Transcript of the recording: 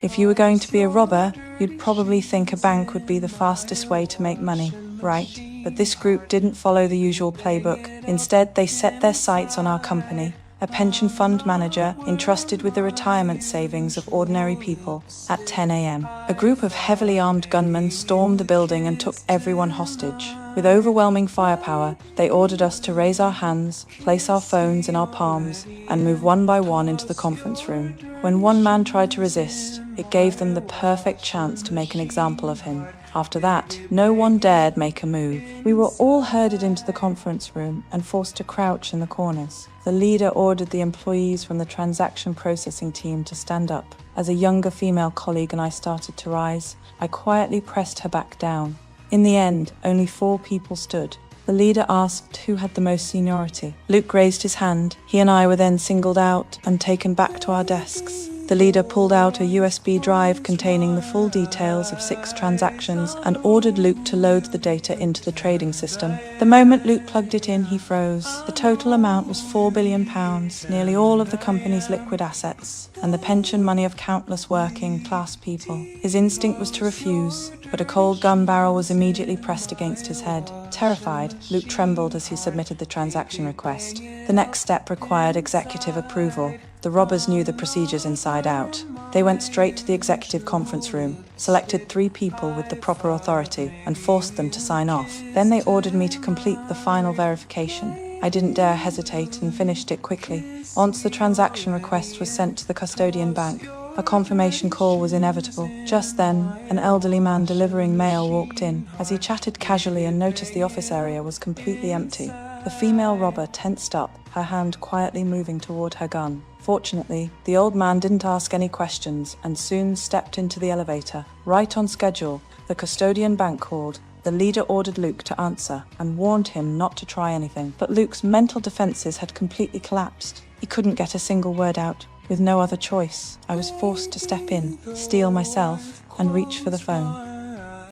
If you were going to be a robber, you'd probably think a bank would be the fastest way to make money, right? But this group didn't follow the usual playbook. Instead, they set their sights on our company, a pension fund manager entrusted with the retirement savings of ordinary people. At 10 a.m., a group of heavily armed gunmen stormed the building and took everyone hostage. With overwhelming firepower, they ordered us to raise our hands, place our phones in our palms, and move one by one into the conference room. When one man tried to resist, it gave them the perfect chance to make an example of him. After that, no one dared make a move. We were all herded into the conference room and forced to crouch in the corners. The leader ordered the employees from the transaction processing team to stand up. As a younger female colleague and I started to rise, I quietly pressed her back down. In the end, only 4 people stood. The leader asked who had the most seniority. Luke raised his hand. He and I were then singled out and taken back to our desks. The leader pulled out a USB drive containing the full details of 6 transactions and ordered Luke to load the data into the trading system. The moment Luke plugged it in, he froze. The total amount was £4 billion, nearly all of the company's liquid assets, and the pension money of countless working-class people. His instinct was to refuse, but a cold gun barrel was immediately pressed against his head. Terrified, Luke trembled as he submitted the transaction request. The next step required executive approval. The robbers knew the procedures inside out. They went straight to the executive conference room, selected 3 people with the proper authority, and forced them to sign off. Then they ordered me to complete the final verification. I didn't dare hesitate and finished it quickly. Once the transaction request was sent to the custodian bank, a confirmation call was inevitable. Just then, an elderly man delivering mail walked in. As he chatted casually and noticed the office area was completely empty, the female robber tensed up, her hand quietly moving toward her gun. Fortunately, the old man didn't ask any questions and soon stepped into the elevator. Right on schedule, the custodian bank called. The leader ordered Luke to answer and warned him not to try anything. But Luke's mental defenses had completely collapsed. He couldn't get a single word out. With no other choice, I was forced to step in, steel myself, and reach for the phone.